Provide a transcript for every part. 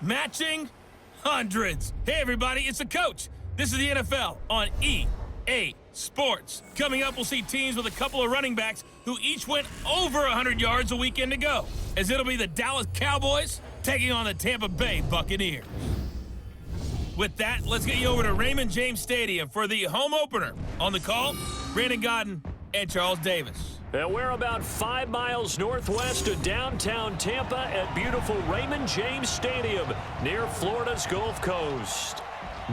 matching hundreds. Hey, everybody, it's the coach. This is the NFL on EA Sports. Coming up, we'll see teams with a couple of running backs who each went over 100 yards a weekend ago, as it'll be the Dallas Cowboys taking on the Tampa Bay Buccaneers. With that, let's get you over to Raymond James Stadium for the home opener. On the call, Brandon Godden and Charles Davis. And we're about 5 miles northwest of downtown Tampa at beautiful Raymond James Stadium near Florida's Gulf Coast.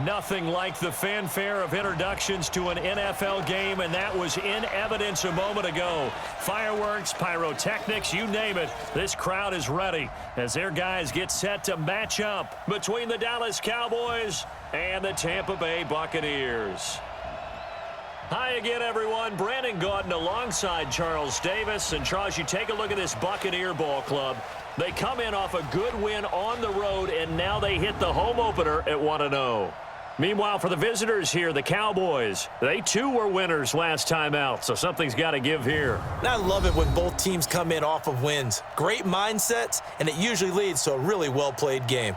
Nothing like the fanfare of introductions to an NFL game, and that was in evidence a moment ago. Fireworks, pyrotechnics, you name it. This crowd is ready as their guys get set to match up between the Dallas Cowboys and the Tampa Bay Buccaneers. Hi again, everyone. Brandon Gaudin alongside Charles Davis. And, Charles, you take a look at this Buccaneer ball club. They come in off a good win on the road, and now they hit the home opener at 1-0. Meanwhile, for the visitors here, the Cowboys, they too were winners last time out, so something's got to give here. And I love it when both teams come in off of wins. Great mindsets, and it usually leads to a really well-played game.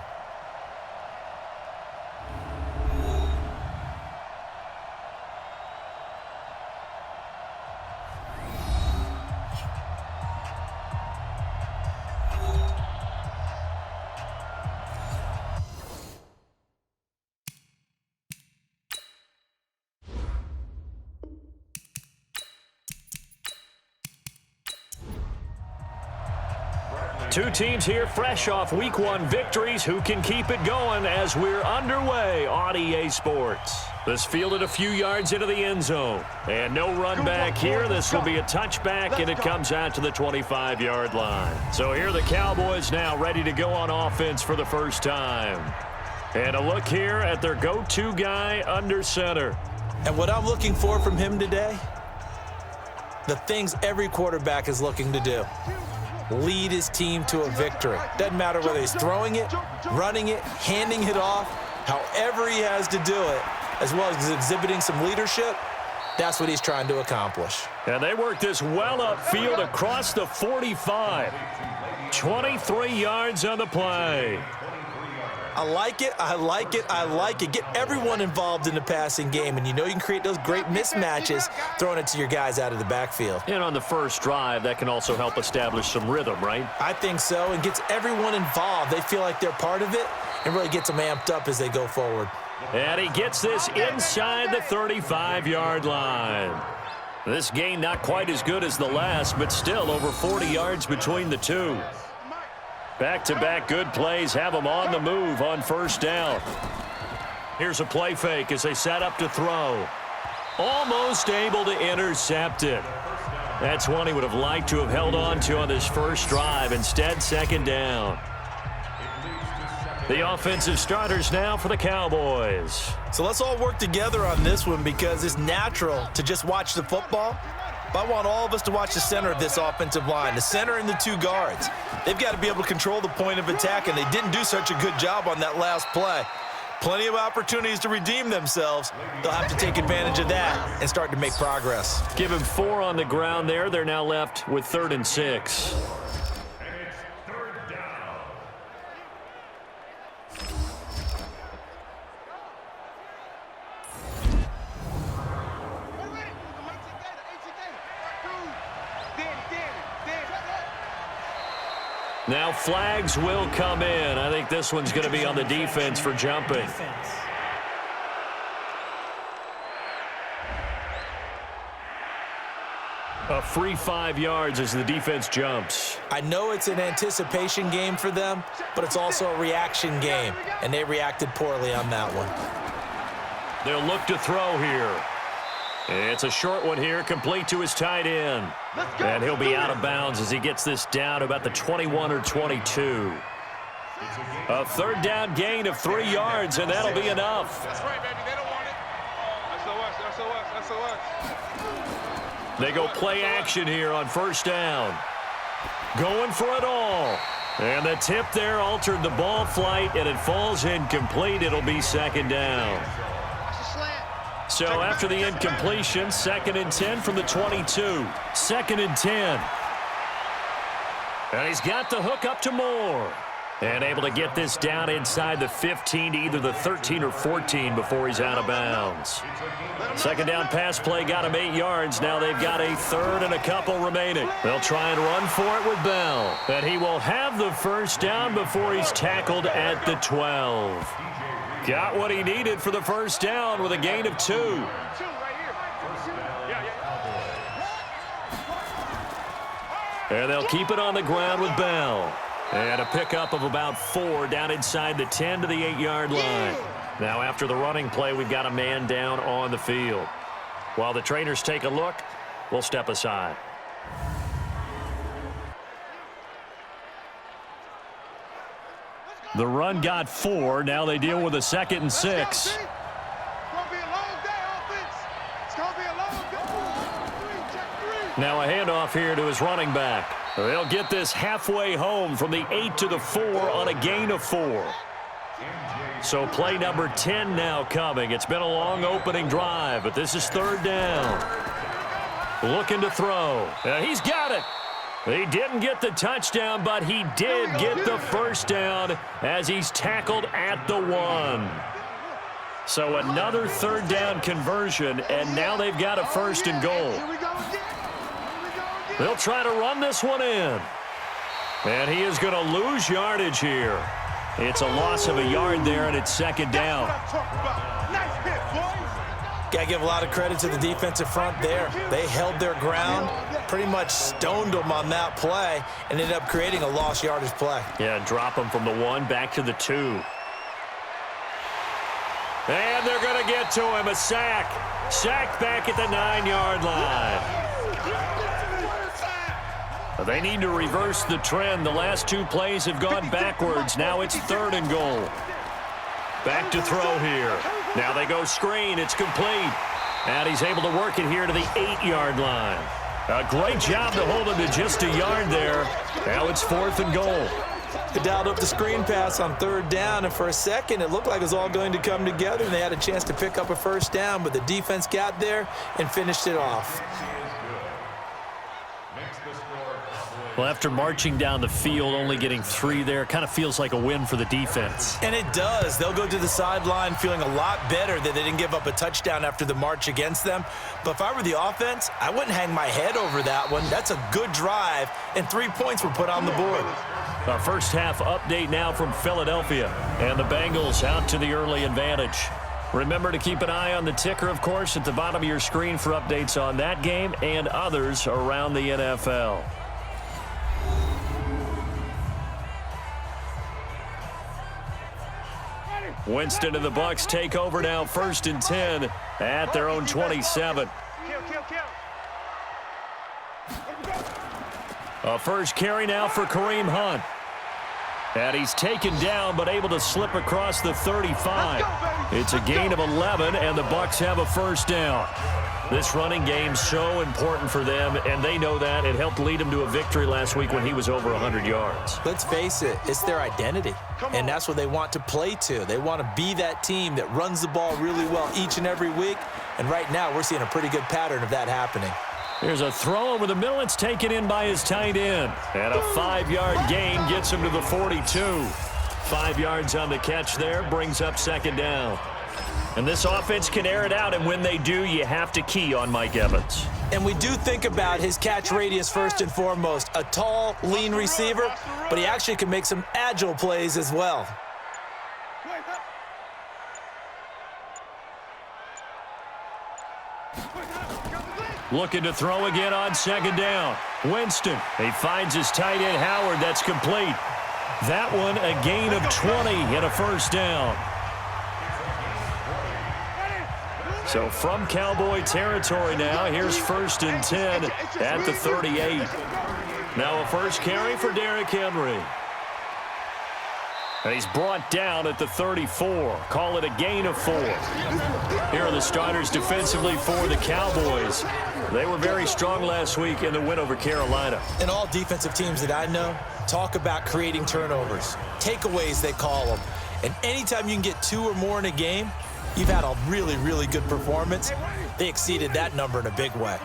Two teams here fresh off Week 1 victories who can keep it going as we're underway on EA Sports. This fielded a few yards into the end zone. And no run back here. This will be a touchback, and it comes out to the 25-yard line. So here are the Cowboys now ready to go on offense for the first time. And a look here at their go-to guy under center. And what I'm looking for from him today, the things every quarterback is looking to do. Lead his team to a victory. Doesn't matter whether he's throwing it, running it, handing it off, however he has to do it, as well as exhibiting some leadership, that's what he's trying to accomplish. And they work this well upfield across the 45. 23 yards on the play. I like it, I like it, I like it. Get everyone involved in the passing game, and you know you can create those great mismatches throwing it to your guys out of the backfield. And on the first drive, that can also help establish some rhythm, right? I think so, and gets everyone involved. They feel like they're part of it and really gets them amped up as they go forward. And he gets this inside the 35-yard line. This gain not quite as good as the last, but still over 40 yards between the two. Back-to-back good plays have them on the move on first down. Here's a play fake as they set up to throw. Almost able to intercept it. That's one he would have liked to have held on to on this first drive. Instead, second down. The offensive starters now for the Cowboys. So let's all work together on this one because it's natural to just watch the football. But I want all of us to watch the center of this offensive line, the center and the two guards. They've got to be able to control the point of attack, and they didn't do such a good job on that last play. Plenty of opportunities to redeem themselves. They'll have to take advantage of that and start to make progress. Give him 4 on the ground there. They're now left with 3rd and 6. Now flags will come in. I think this one's going to be on the defense for jumping. A free 5 yards as the defense jumps. I know it's an anticipation game for them, but it's also a reaction game, and they reacted poorly on that one. They'll look to throw here. It's a short one here, complete to his tight end. And he'll be out of bounds as he gets this down about the 21 or 22. A third down gain of 3 yards, and that'll be enough. That's right, baby. They don't want it. That's us. They go play action here on first down. Going for it all. And the tip there altered the ball flight, and it falls incomplete. It'll be second down. So after the incompletion, 2nd and 10 from the 22. 2nd and 10. And he's got the hook up to Moore. And able to get this down inside the 15 to either the 13 or 14 before he's out of bounds. Second down pass play got him 8 yards. Now they've got a third and a couple remaining. They'll try and run for it with Bell. And he will have the first down before he's tackled at the 12. Got what he needed for the first down with a gain of 2. And they'll keep it on the ground with Bell. And a pickup of about 4 down inside the 10 to the 8-yard line. Now after the running play, we've got a man down on the field. While the trainers take a look, we'll step aside. The run got 4. Now they deal with a 2nd and 6. Now a handoff here to his running back. They'll get this halfway home from the 8 to the 4 on a gain of 4. So play number 10 now coming. It's been a long opening drive, but this is 3rd down. Looking to throw. He's got it. He didn't get the touchdown, but he did get the first down as he's tackled at the 1. So another 3rd down conversion, and now they've got a 1st and goal. They'll try to run this one in. And he is going to lose yardage here. It's a loss of a yard there, and it's 2nd down. Got to give a lot of credit to the defensive front there. They held their ground, pretty much stoned them on that play, and ended up creating a lost yardage play. Yeah, drop them from the 1 back to the 2. And they're going to get to him, a sack. Sacked back at the 9-yard line. They need to reverse the trend. The last 2 plays have gone backwards. Now it's 3rd and goal. Back to throw here. Now they go screen. It's complete. And he's able to work it here to the 8-yard line. A great job to hold him to just a yard there. Now it's 4th and goal. They dialed up the screen pass on 3rd down, and for a second it looked like it was all going to come together, and they had a chance to pick up a first down, but the defense got there and finished it off. Well, after marching down the field, only getting 3 there, kind of feels like a win for the defense. And it does. They'll go to the sideline feeling a lot better that they didn't give up a touchdown after the march against them. But if I were the offense, I wouldn't hang my head over that one. That's a good drive, and 3 points were put on the board. Our first half update now from Philadelphia. And the Bengals out to the early advantage. Remember to keep an eye on the ticker, of course, at the bottom of your screen for updates on that game and others around the NFL. Winston and the Bucs take over now, 1st and 10 at their own 27. A first carry now for Kareem Hunt. And he's taken down but able to slip across the 35. It's a gain of 11, and the Bucs have a first down. This running game so important for them, and they know that. It helped lead them to a victory last week when he was over 100 yards. Let's face it, it's their identity, and that's what they want to play to. They want to be that team that runs the ball really well each and every week, and right now we're seeing a pretty good pattern of that happening. Here's a throw over the middle. It's taken in by his tight end. And a 5-yard gain gets him to the 42. 5 yards on the catch there, brings up 2nd down. And this offense can air it out, and when they do, you have to key on Mike Evans. And we do think about his catch radius first and foremost. A tall, lean receiver, but he actually can make some agile plays as well. Looking to throw again on 2nd down. Winston, he finds his tight end Howard. That's complete. That one a gain of 20 and a first down. So from Cowboy territory now, here's 1st and 10 at the 38. Now a first carry for Derrick Henry. And he's brought down at the 34. Call it a gain of 4. Here are the starters defensively for the Cowboys. They were very strong last week in the win over Carolina. And all defensive teams that I know talk about creating turnovers. Takeaways, they call them. And anytime you can get 2 or more in a game, you've had a really, really good performance. They exceeded that number in a big way.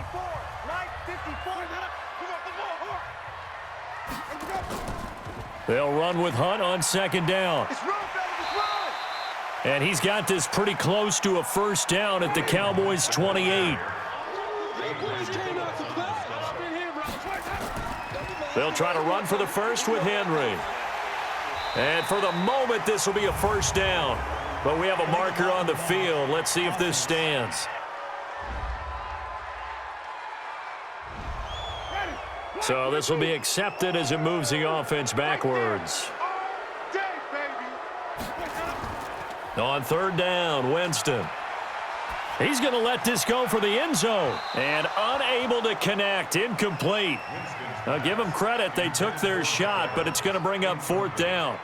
They'll run with Hunt on second down. And he's got this pretty close to a first down at the Cowboys' 28. They'll try to run for the first with Henry. And for the moment, this will be a first down. But we have a marker on the field. Let's see if this stands. So this will be accepted as it moves the offense backwards. On third down, Winston. He's going to let this go for the end zone. And unable to connect, incomplete. Now give them credit, they took their shot, but it's going to bring up fourth down.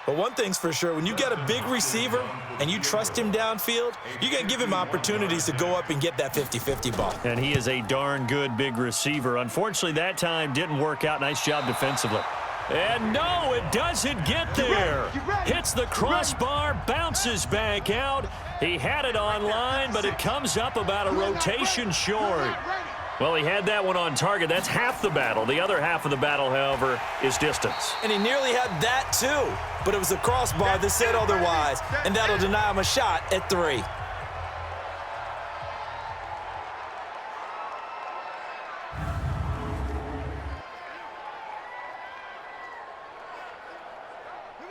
But one thing's for sure, when you got a big receiver and you trust him downfield, you got to give him opportunities to go up and get that 50-50 ball. And he is a darn good big receiver. Unfortunately, that time didn't work out. Nice job defensively. And no, it doesn't get there. Hits the crossbar, bounces back out. He had it online, but it comes up about a rotation short. Well, he had that one on target. That's half the battle. The other half of the battle, however, is distance. And he nearly had that too, but it was the crossbar that said otherwise, and that'll deny him a shot at 3.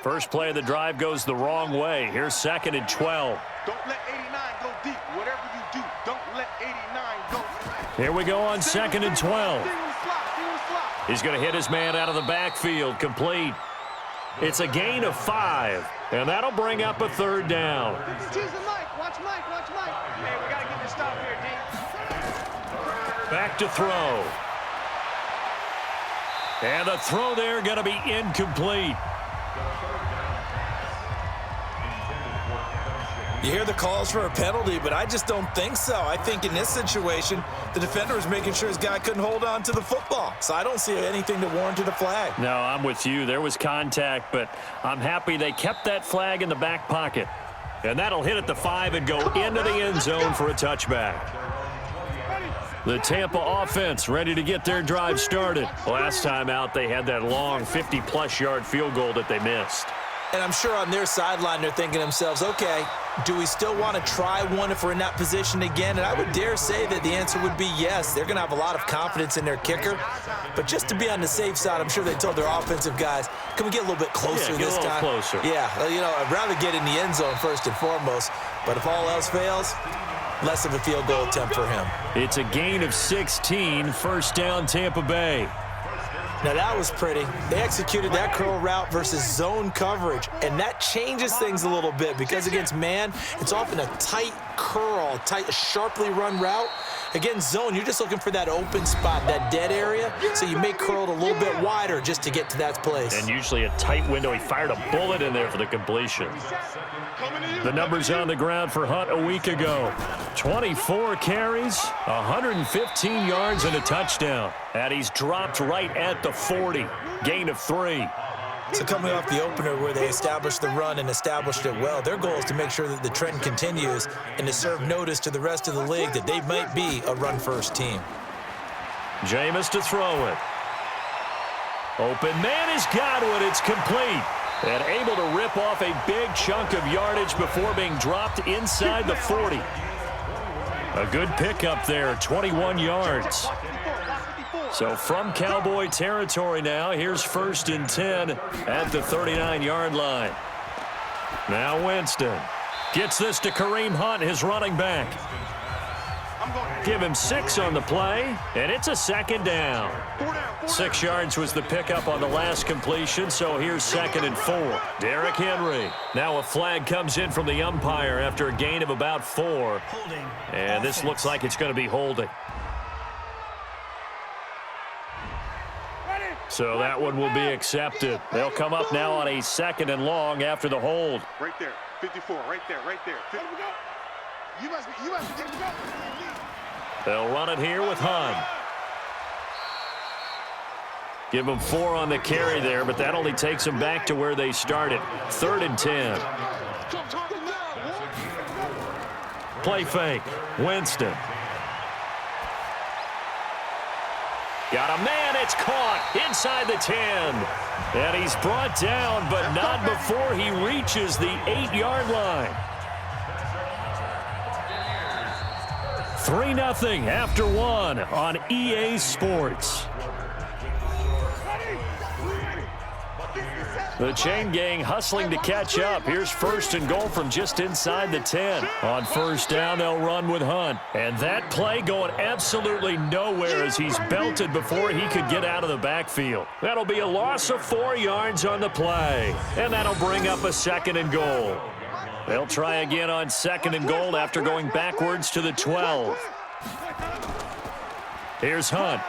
First play of the drive goes the wrong way. Here's second and 12. Don't let 89 go deep. Whatever you do, don't let 89 go. Here we go on second and 12. He's going to hit his man out of the backfield, complete. It's a gain of 5, and that'll bring up a third down. Watch Mike. Hey, we got to get this stop here, D. Back to throw. And the throw there going to be incomplete. You hear the calls for a penalty, but I just don't think so. I think in this situation, the defender was making sure his guy couldn't hold on to the football. So I don't see anything to warrant a flag. No, I'm with you. There was contact, but I'm happy they kept that flag in the back pocket. And that'll hit at the 5 and go into the end zone for a touchback. The Tampa offense ready to get their drive started. Last time out, they had that long 50-plus yard field goal that they missed. And I'm sure on their sideline, they're thinking to themselves, okay, do we still want to try one if we're in that position again? And I would dare say that the answer would be yes. They're going to have a lot of confidence in their kicker. But just to be on the safe side, I'm sure they told their offensive guys, can we get a little bit closer this time? Closer. Yeah, you know, I'd rather get in the end zone first and foremost. But if all else fails, less of a field goal attempt for him. It's a gain of 16, first down Tampa Bay. Now that was pretty. They executed that curl route versus zone coverage, and that changes things a little bit because against man, it's often a tight curl, a sharply run route. Against zone, you're just looking for that open spot, that dead area, so you may curl it a little bit wider just to get to that place. And usually a tight window. He fired a bullet in there for the completion. The numbers on the ground for Hunt a week ago. 24 carries, 115 yards, and a touchdown. And he's dropped right at the 40. Gain of 3. So coming off the opener where they established the run and established it well, their goal is to make sure that the trend continues and to serve notice to the rest of the league that they might be a run-first team. Jameis to throw it. Open man has got it. It's complete. And able to rip off a big chunk of yardage before being dropped inside the 40. A good pickup there, 21 yards. So from Cowboy territory now, here's first and 10 at the 39-yard line. Now Winston gets this to Kareem Hunt, his running back. Give him 6 on the play, and it's a second down. 6 yards was the pickup on the last completion, so here's second and 4. Derrick Henry. Now a flag comes in from the umpire after a gain of about 4. And this looks like it's going to be holding. So that one will be accepted. They'll come up now on a second and long after the hold. Right there, 54, right there. You must be good to go. They'll run it here with Hunt. Give them 4 on the carry there, but that only takes them back to where they started. 3rd and 10. Play fake. Winston. Got a man. It's caught inside the 10. And he's brought down, but not before he reaches the 8-yard line. 3-0 after 1 on EA Sports. The chain gang hustling to catch up. Here's 1st and goal from just inside the 10. On 1st down, they'll run with Hunt. And that play going absolutely nowhere as he's belted before he could get out of the backfield. That'll be a loss of 4 yards on the play. And that'll bring up a 2nd and goal. They'll try again on 2nd and goal after going backwards to the 12. Here's Hunt.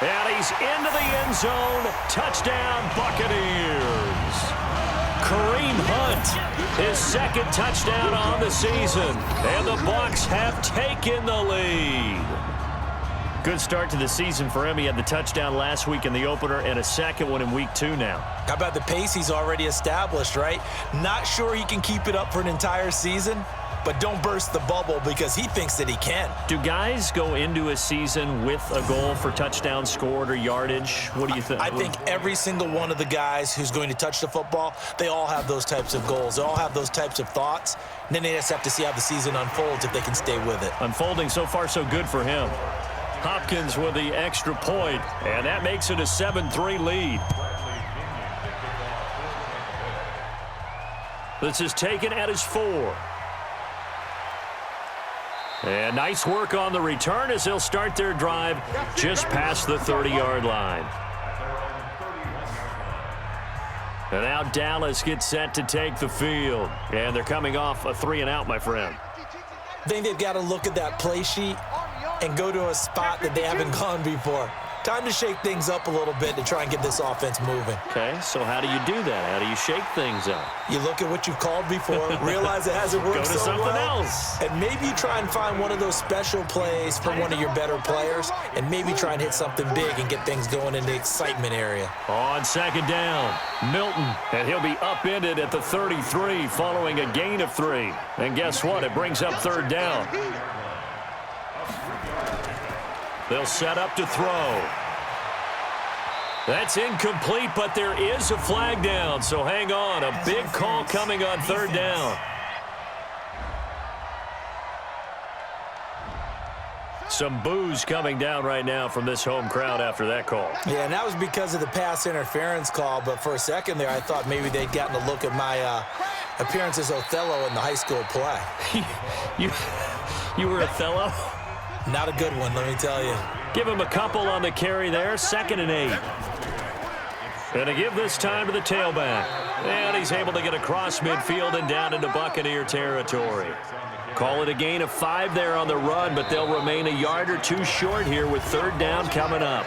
And he's into the end zone. Touchdown, Buccaneers. Kareem Hunt, his 2nd touchdown on the season. And the Bucs have taken the lead. Good start to the season for him. He had the touchdown last week in the opener and a 2nd one in week 2 now. How about the pace he's already established, right? Not sure he can keep it up for an entire season, but don't burst the bubble because he thinks that he can. Do guys go into a season with a goal for touchdowns scored or yardage? What do you think? I think every single one of the guys who's going to touch the football, they all have those types of goals. They all have those types of thoughts. And then they just have to see how the season unfolds if they can stay with it. Unfolding so far so good for him. Hopkins with the extra point, and that makes it a 7-3 lead. This is taken at his 4. And nice work on the return as they'll start their drive just past the 30-yard line. And now Dallas gets set to take the field. And they're coming off a 3-and-out, my friend. I think they've got to look at that play sheet and go to a spot that they haven't gone before. Time to shake things up a little bit to try and get this offense moving. Okay, so how do you do that? How do you shake things up? You look at what you've called before, realize it hasn't worked so well. Go to something else. And maybe you try and find one of those special plays from one of your better players, and maybe try and hit something big and get things going in the excitement area. On 2nd down, Milton, and he'll be upended at the 33 following a gain of 3. And guess what? It brings up 3rd down. They'll set up to throw. That's incomplete, but there is a flag down, so hang on. A big call coming on 3rd down. Some boos coming down right now from this home crowd after that call. Yeah, and that was because of the pass interference call, but for a second there, I thought maybe they'd gotten a look at my appearance as Othello in the high school play. You were Othello? Not a good one, let me tell you. Give him a couple on the carry there. 2nd and 8. And to give this time to the tailback. And he's able to get across midfield and down into Buccaneer territory. Call it a gain of 5 there on the run, but they'll remain a yard or 2 short here with 3rd down coming up.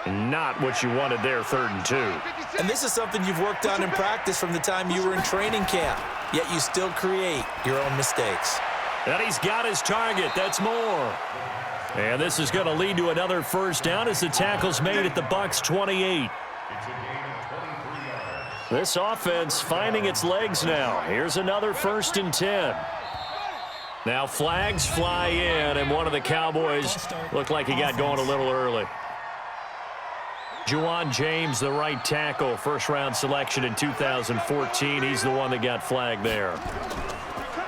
Not what you wanted there, 3rd and 2. And this is something you've worked on in practice from the time you were in training camp, yet you still create your own mistakes. And he's got his target. That's more. And this is going to lead to another 1st down as the tackle's made at the Bucs 28. This offense finding its legs now. Here's another 1st and 10. Now flags fly in, and one of the Cowboys looked like he got going a little early. Juwan James, the right tackle, first-round selection in 2014. He's the one that got flagged there.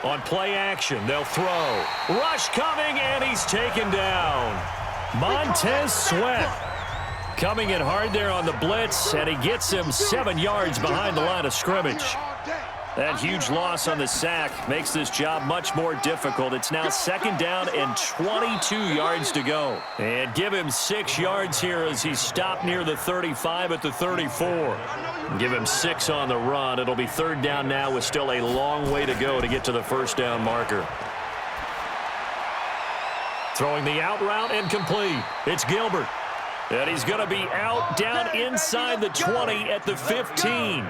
On play action, they'll throw. Rush coming, and he's taken down. Montez Sweat coming in hard there on the blitz, and he gets him 7 yards behind the line of scrimmage. That huge loss on the sack makes this job much more difficult. It's now 2nd down and 22 yards to go. And give him 6 yards here as he's stopped near the 35 at the 34. Give him 6 on the run. It'll be 3rd down now with still a long way to go to get to the 1st down marker. Throwing the out route and complete. It's Gilbert. And he's going to be out down inside the 20 at the 15.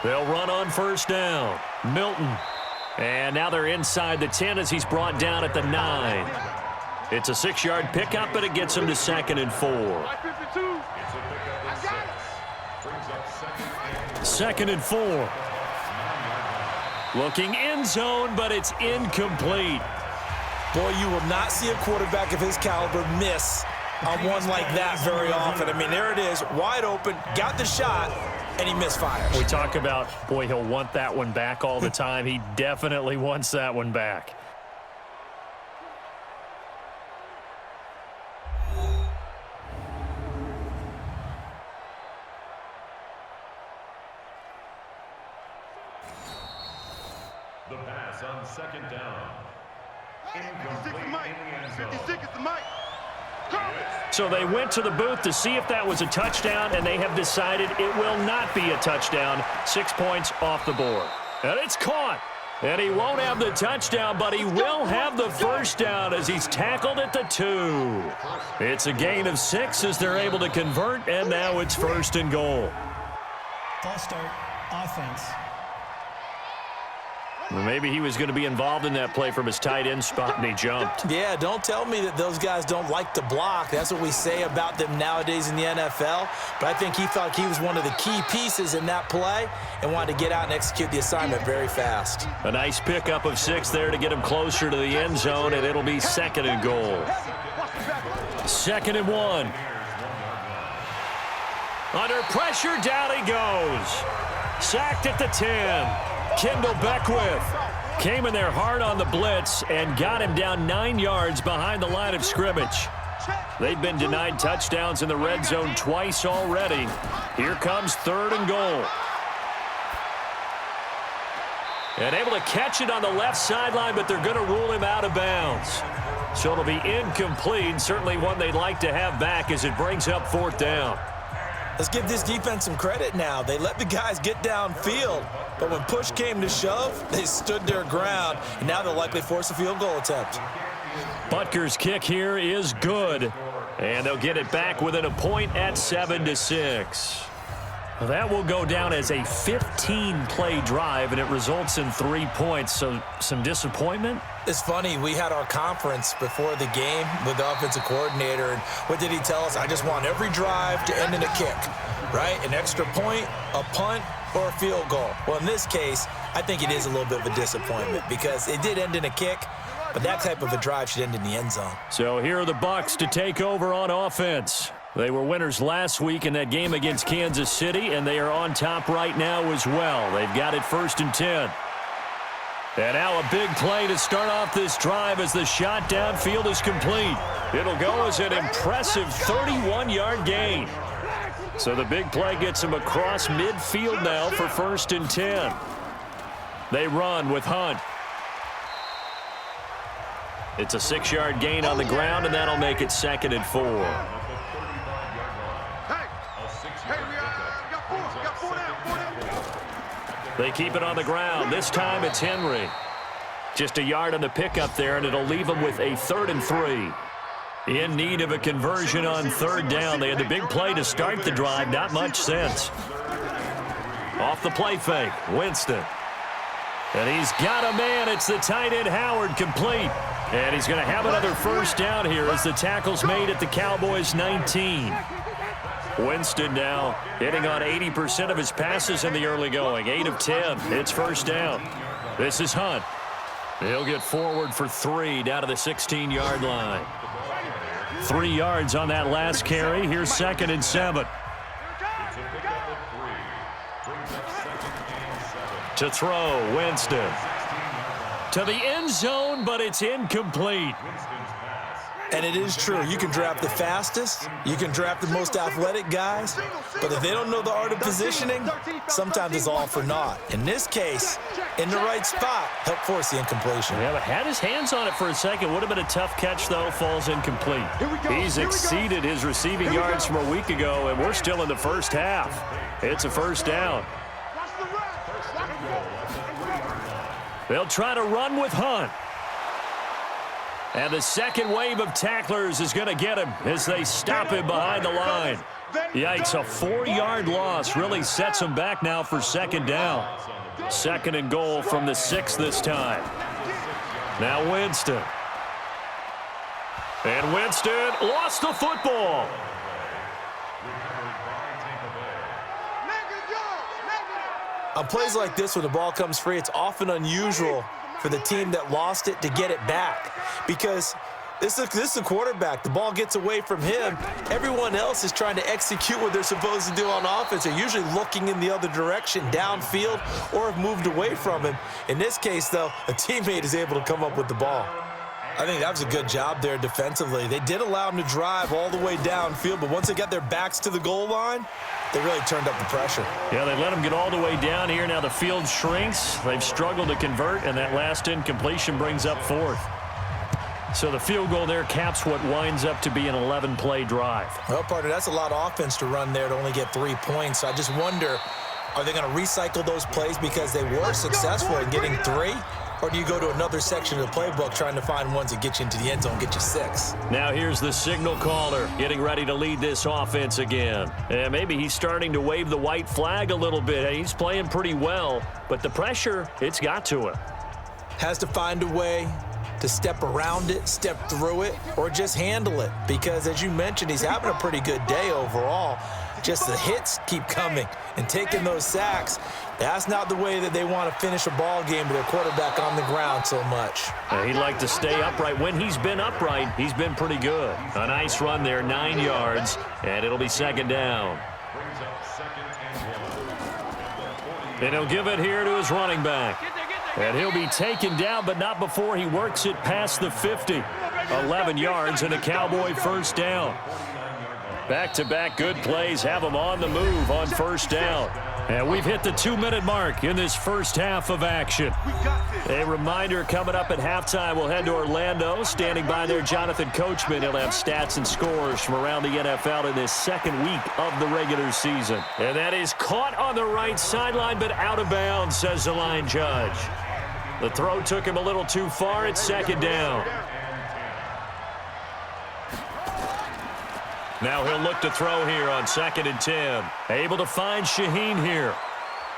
They'll run on 1st down. Milton. And now they're inside the 10 as he's brought down at the 9. It's a 6-yard pickup, but it gets him to 2nd and 4. 2nd and 4. Looking end zone, but it's incomplete. Boy, you will not see a quarterback of his caliber miss on one like that very often. I mean, there it is, wide open, got the shot, and he misfires. We talk about, boy, he'll want that one back all the time. He definitely wants that one back. The pass on 2nd down. Incomplete in the end zone. So they went to the booth to see if that was a touchdown, and they have decided it will not be a touchdown. 6 points off the board. And it's caught. And he won't have the touchdown, but he will have the first down as he's tackled at the 2. It's a gain of 6 as they're able to convert, and now it's 1st and goal. False start, offense. Well, maybe he was going to be involved in that play from his tight end spot, and he jumped. Yeah, don't tell me that those guys don't like to block. That's what we say about them nowadays in the NFL. But I think he felt he was one of the key pieces in that play and wanted to get out and execute the assignment very fast. A nice pickup of 6 there to get him closer to the end zone, and it'll be 2nd and goal. 2nd and 1. Under pressure, down he goes. Sacked at the 10. Kendall Beckwith came in there hard on the blitz and got him down 9 yards behind the line of scrimmage. They've been denied touchdowns in the red zone twice already. Here comes 3rd and goal. And able to catch it on the left sideline, but they're going to rule him out of bounds. So it'll be incomplete, certainly one they'd like to have back as it brings up 4th down. Let's give this defense some credit now. They let the guys get downfield, but when push came to shove, they stood their ground, and now they'll likely force a field goal attempt. Butker's kick here is good, and they'll get it back within a point at 7-6. Well, that will go down as a 15-play drive, and it results in 3 points. So some disappointment? It's funny, we had our conference before the game with the offensive coordinator, and what did he tell us? I just want every drive to end in a kick, right? An extra point, a punt, or a field goal. Well, in this case, I think it is a little bit of a disappointment because it did end in a kick, but that type of a drive should end in the end zone. So here are the Bucs to take over on offense. They were winners last week in that game against Kansas City, and they are on top right now as well. They've got it 1st and 10. And now a big play to start off this drive as the shot downfield is complete. It'll go as an impressive 31-yard gain. So the big play gets him across midfield now for 1st and 10. They run with Hunt. It's a 6-yard gain on the ground, and that'll make it 2nd and 4. They keep it on the ground. This time it's Henry. Just a yard on the pickup there, and it'll leave them with a 3rd and 3. In need of a conversion on 3rd down. They had the big play to start the drive. Not much sense. Off the play fake, Winston. And he's got a man. It's the tight end Howard, complete. And he's going to have another 1st down here as the tackle's made at the Cowboys 19. Winston now hitting on 80% of his passes in the early going. 8 of 10. It's 1st down. This is Hunt. He'll get forward for 3 down to the 16-yard line. 3 yards on that last carry. Here's 2nd and 7. To throw, Winston. To the end zone, but it's incomplete. And it is true. You can draft the fastest. You can draft the most athletic guys. But if they don't know the art of positioning, sometimes it's all for naught. In this case, in the right spot, help force the incompletion. Yeah, but had his hands on it for a second. Would have been a tough catch, though. Falls incomplete. He's exceeded his receiving yards from a week ago, and we're still in the first half. It's a 1st down. They'll try to run with Hunt. And the second wave of tacklers is going to get him as they stop him behind the line. Yikes, a 4-yard loss really sets him back now for 2nd down. 2nd and goal from the 6 this time. Now Winston. And Winston lost the football. On plays like this, when the ball comes free, it's often unusual for the team that lost it to get it back because this is a quarterback. The ball gets away from him. Everyone else is trying to execute what they're supposed to do on offense. They're usually looking in the other direction, downfield, or have moved away from him. In this case, though, a teammate is able to come up with the ball. I think that was a good job there defensively. They did allow him to drive all the way downfield, but once they got their backs to the goal line, they really turned up the pressure. Yeah, they let him get all the way down here. Now the field shrinks. They've struggled to convert, and that last incompletion brings up fourth. So the field goal there caps what winds up to be an 11-play drive. Well, partner, that's a lot of offense to run there to only get 3 points. I just wonder, are they going to recycle those plays because they were successful in getting 3? Or do you go to another section of the playbook trying to find ones that get you into the end zone, get you 6? Now here's the signal caller getting ready to lead this offense again. And maybe he's starting to wave the white flag a little bit. He's playing pretty well, but the pressure, it's got to him. Has to find a way to step around it, step through it, or just handle it. Because as you mentioned, he's having a pretty good day overall. Just the hits keep coming and taking those sacks. That's not the way that they want to finish a ball game with their quarterback on the ground so much. He'd like to stay upright. When he's been upright, he's been pretty good. A nice run there, 9 yards, and it'll be second down. And he'll give it here to his running back. And he'll be taken down, but not before he works it past the 50. 11 yards and a Cowboy first down. Back-to-back good plays have them on the move on first down. And we've hit the 2-minute mark in this first half of action. A reminder coming up at halftime, we'll head to Orlando. Standing by there, Jonathan Coachman. He'll have stats and scores from around the NFL in this second week of the regular season. And that is caught on the right sideline, but out of bounds, says the line judge. The throw took him a little too far. It's second down. Now he'll look to throw here on 2nd and 10. Able to find Shaheen here.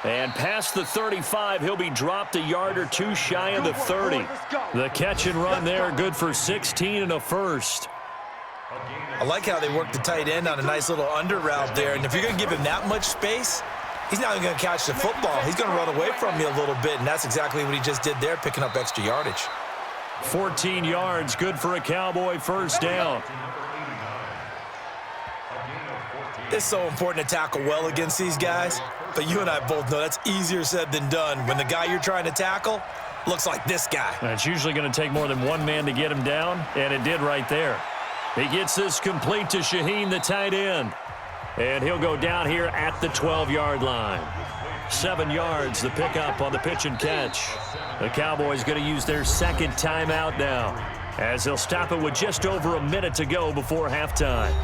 And past the 35, he'll be dropped a yard or 2 shy of the 30. The catch and run there, good for 16 and a first. I like how they work the tight end on a nice little under route there. And if you're going to give him that much space, he's not going to catch the football. He's going to run away from you a little bit, and that's exactly what he just did there, picking up extra yardage. 14 yards, good for a Cowboy first down. It's so important to tackle well against these guys, but you and I both know that's easier said than done when the guy you're trying to tackle looks like this guy. It's usually going to take more than one man to get him down, and it did right there. He gets this complete to Shaheen, the tight end. And he'll go down here at the 12-yard line. 7 yards, the pickup on the pitch and catch. The Cowboys going to use their second timeout now, as they'll stop it with just over a minute to go before halftime.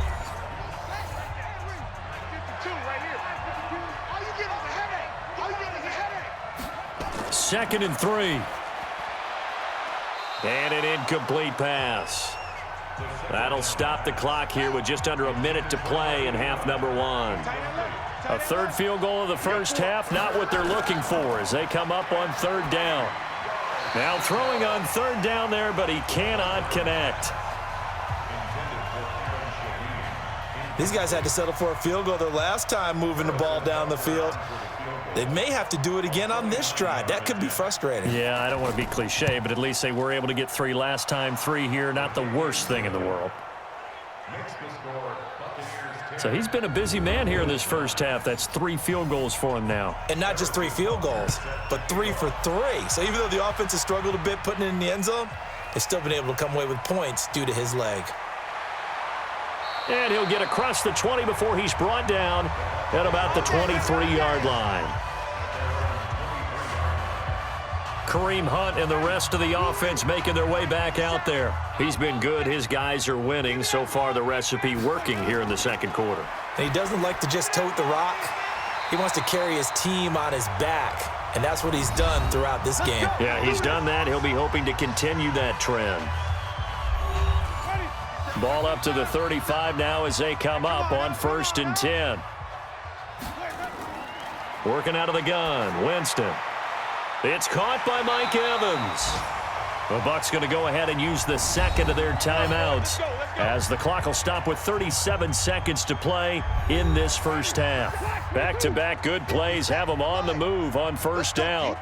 2nd and 3. And an incomplete pass. That'll stop the clock here with just under a minute to play in half number 1. A third field goal of the first half, not what they're looking for as they come up on 3rd down. Now throwing on 3rd down there, but he cannot connect. These guys had to settle for a field goal their last time moving the ball down the field. They may have to do it again on this drive. That could be frustrating. Yeah, I don't want to be cliche, but at least they were able to get 3 last time. 3 here, not the worst thing in the world. So he's been a busy man here in this first half. That's 3 field goals for him now. And not just 3 field goals, but 3 for 3. So even though the offense has struggled a bit putting it in the end zone, they've still been able to come away with points due to his leg. And he'll get across the 20 before he's brought down at about the 23-yard line. Kareem Hunt and the rest of the offense making their way back out there. He's been good. His guys are winning. So far, the recipe working here in the second quarter. And he doesn't like to just tote the rock. He wants to carry his team on his back, and that's what he's done throughout this game. Yeah, he's done that. He'll be hoping to continue that trend. Ball up to the 35 now as they come up on 1st and 10. Working out of the gun, Winston. It's caught by Mike Evans. The Bucs going to go ahead and use the second of their timeouts as the clock will stop with 37 seconds to play in this first half. Back-to-back good plays have them on the move on first down.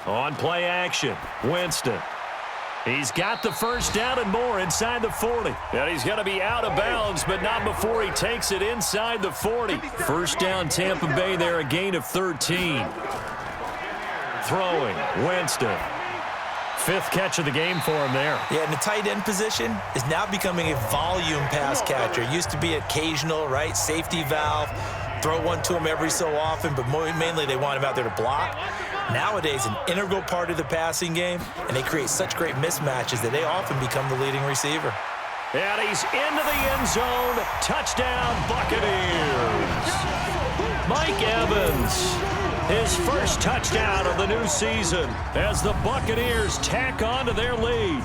On play action, Winston. He's got the first down and more inside the 40. And he's going to be out of bounds, but not before he takes it inside the 40. First down, Tampa Bay there, a gain of 13. Throwing, Winston. Fifth catch of the game for him there. Yeah, and the tight end position is now becoming a volume pass catcher. Used to be occasional, right? Safety valve. Throw one to him every so often, but mainly they want him out there to block. Nowadays, an integral part of the passing game, and they create such great mismatches that they often become the leading receiver. And he's into the end zone. Touchdown, Buccaneers. Mike Evans. His first touchdown of the new season as the Buccaneers tack on to their lead.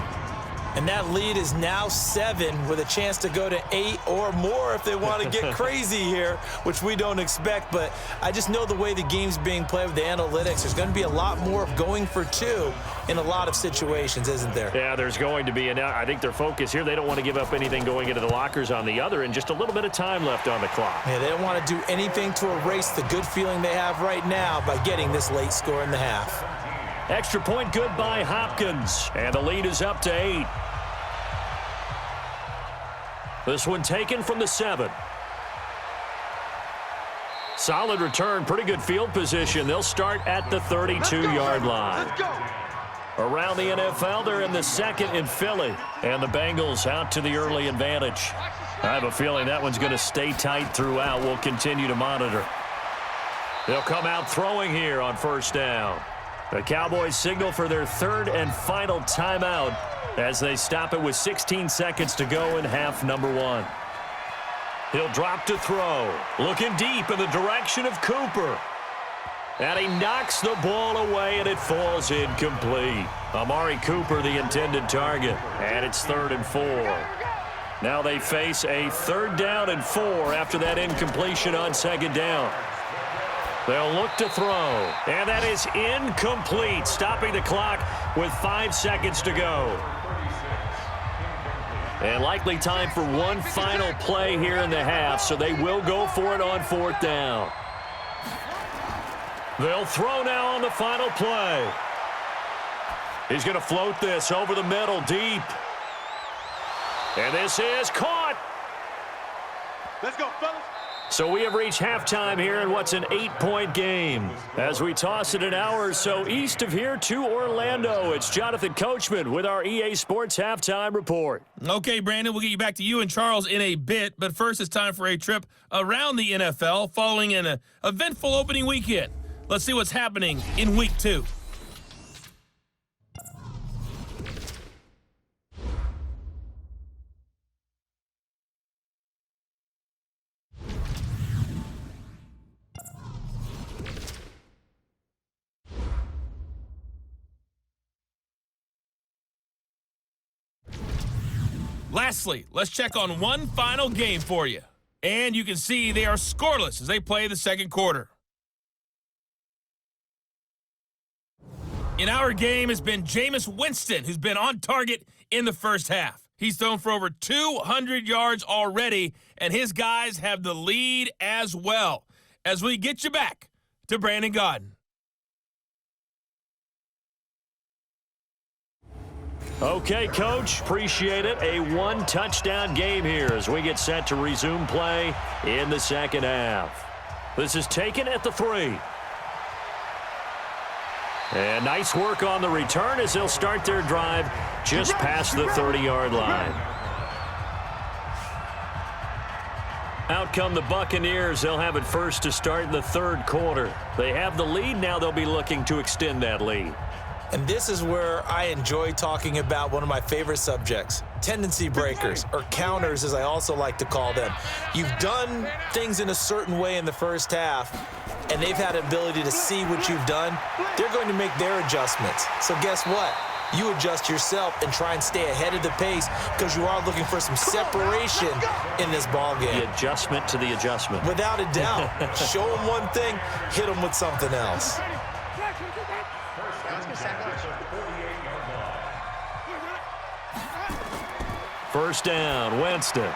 And that lead is now 7 with a chance to go to 8 or more if they want to get crazy here, which we don't expect. But I just know the way the game's being played with the analytics, there's going to be a lot more of going for 2 in a lot of situations, isn't there? Yeah, there's going to be. And I think their focus here, they don't want to give up anything going into the lockers on the other, and just a little bit of time left on the clock. Yeah, they don't want to do anything to erase the good feeling they have right now by getting this late score in the half. Extra point good by Hopkins, and the lead is up to 8. This one taken from the 7. Solid return, pretty good field position. They'll start at the 32-yard line. Around the NFL, they're in the second in Philly, and the Bengals out to the early advantage. I have a feeling that one's going to stay tight throughout. We'll continue to monitor. They'll come out throwing here on first down. The Cowboys signal for their third and final timeout as they stop it with 16 seconds to go in half number 1. He'll drop to throw. Looking deep in the direction of Cooper. And he knocks the ball away, and it falls incomplete. Amari Cooper, the intended target. And it's 3rd and 4. Now they face a 3rd down and 4 after that incompletion on 2nd down. They'll look to throw, and that is incomplete, stopping the clock with 5 seconds to go. And likely time for one final play here in the half, so they will go for it on 4th down. They'll throw now on the final play. He's going to float this over the middle deep. And this is caught. Let's go, fellas. So we have reached halftime here in what's an 8-point game. As we toss it an hour or so east of here to Orlando, it's Jonathan Coachman with our EA Sports Halftime Report. Okay, Brandon, we'll get you back to you and Charles in a bit, but first it's time for a trip around the NFL following an eventful opening weekend. Let's see what's happening in Week 2. Lastly, let's check on one final game for you. And you can see they are scoreless as they play the second quarter. In our game has been Jameis Winston, who's been on target in the first half. He's thrown for over 200 yards already, and his guys have the lead as well. As we get you back to Brandon Gaudin. Okay, Coach, appreciate it. A 1-touchdown game here as we get set to resume play in the second half. This is taken at the 3. And nice work on the return as they'll start their drive just past the 30-yard line. Out come the Buccaneers. They'll have it first to start in the third quarter. They have the lead. Now they'll be looking to extend that lead. And this is where I enjoy talking about one of my favorite subjects, tendency breakers, or counters as I also like to call them. You've done things in a certain way in the first half, and they've had an ability to see what you've done. They're going to make their adjustments. So guess what? You adjust yourself and try and stay ahead of the pace because you are looking for some separation in this ball game. The adjustment to the adjustment. Without a doubt. Show them one thing, hit them with something else. First down, Winston.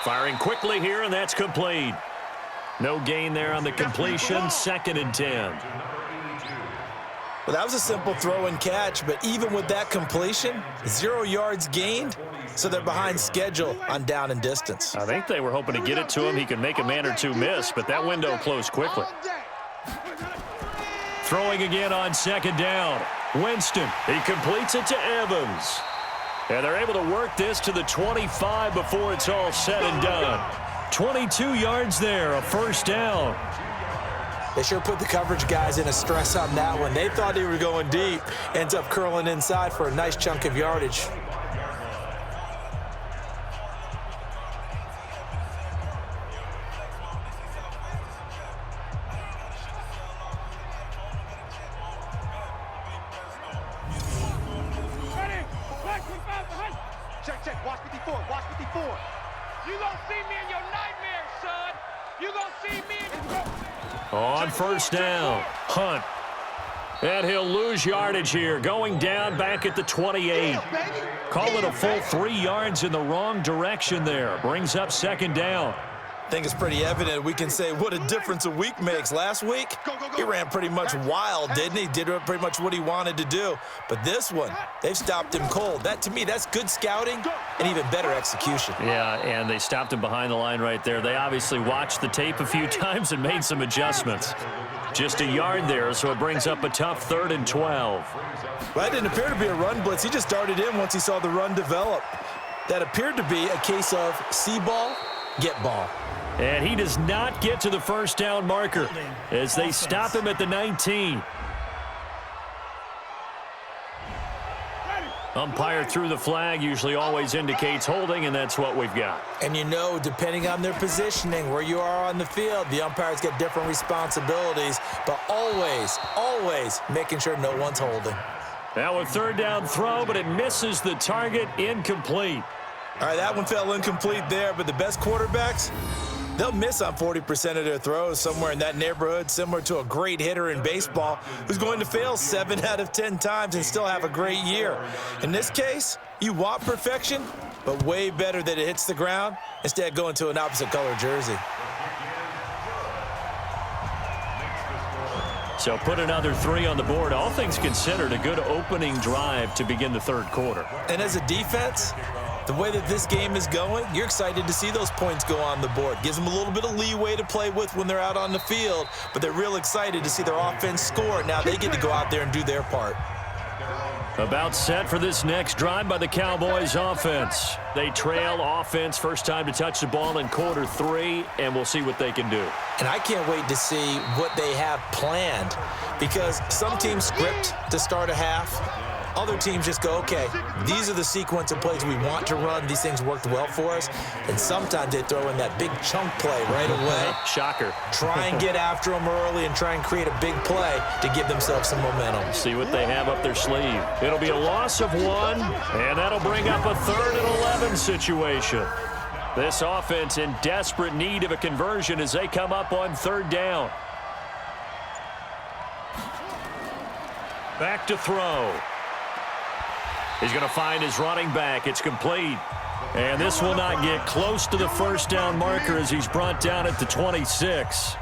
Firing quickly here, and that's complete. No gain there on the completion. 2nd and 10. Well, that was a simple throw and catch, but even with that completion, 0 yards gained, so they're behind schedule on down and distance. I think they were hoping to get it to him. He could make a man or two miss, but that window closed quickly. Throwing again on 2nd down. Winston, he completes it to Evans. And they're able to work this to the 25 before it's all said and done. 22 yards there, a first down. They sure put the coverage guys in a stress on that one. They thought they were going deep. Ends up curling inside for a nice chunk of yardage. Check. Watch 54. Watch 54. You gonna see me in your nightmares, son. You gonna see me in your... On first down, Hunt. And he'll lose yardage here, going down back at the 28. Call it a full 3 yards in the wrong direction there. Brings up 2nd down. I think it's pretty evident. We can say what a difference a week makes. Last week, he ran pretty much wild, didn't he? Did pretty much what he wanted to do. But this one, they've stopped him cold. That, to me, that's good scouting and even better execution. Yeah, and they stopped him behind the line right there. They obviously watched the tape a few times and made some adjustments. Just a yard there, so it brings up a tough 3rd and 12. Well, that didn't appear to be a run blitz. He just darted in once he saw the run develop. That appeared to be a case of see ball, get ball. And he does not get to the first down marker as they stop him at the 19. Umpire threw the flag, usually always indicates holding, and that's what we've got. And you know, depending on their positioning, where you are on the field, the umpires get different responsibilities, but always making sure no one's holding. Now a 3rd down throw, but it misses the target, incomplete. All right, that one fell incomplete there, but the best quarterbacks, they'll miss on 40% of their throws, somewhere in that neighborhood, similar to a great hitter in baseball who's going to fail 7 out of 10 times and still have a great year. In this case, you want perfection, but way better that it hits the ground instead of going to an opposite color jersey. So put another 3 on the board. All things considered, a good opening drive to begin the 3rd quarter. And as a defense, the way that this game is going, you're excited to see those points go on the board. Gives them a little bit of leeway to play with when they're out on the field, but they're real excited to see their offense score. Now they get to go out there and do their part. About set for this next drive by the Cowboys offense. They trail offense, first time to touch the ball in quarter 3, and we'll see what they can do. And I can't wait to see what they have planned, because some teams script to start a half. Other teams just go, okay, these are the sequence of plays we want to run. These things worked well for us. And sometimes they throw in that big chunk play right away. Shocker. Try and get after them early and try and create a big play to give themselves some momentum. See what they have up their sleeve. It'll be a loss of 1, and that'll bring up a 3rd and 11 situation. This offense in desperate need of a conversion as they come up on 3rd down. Back to throw. He's going to find his running back. It's complete. And this will not get close to the first down marker as he's brought down at the 26.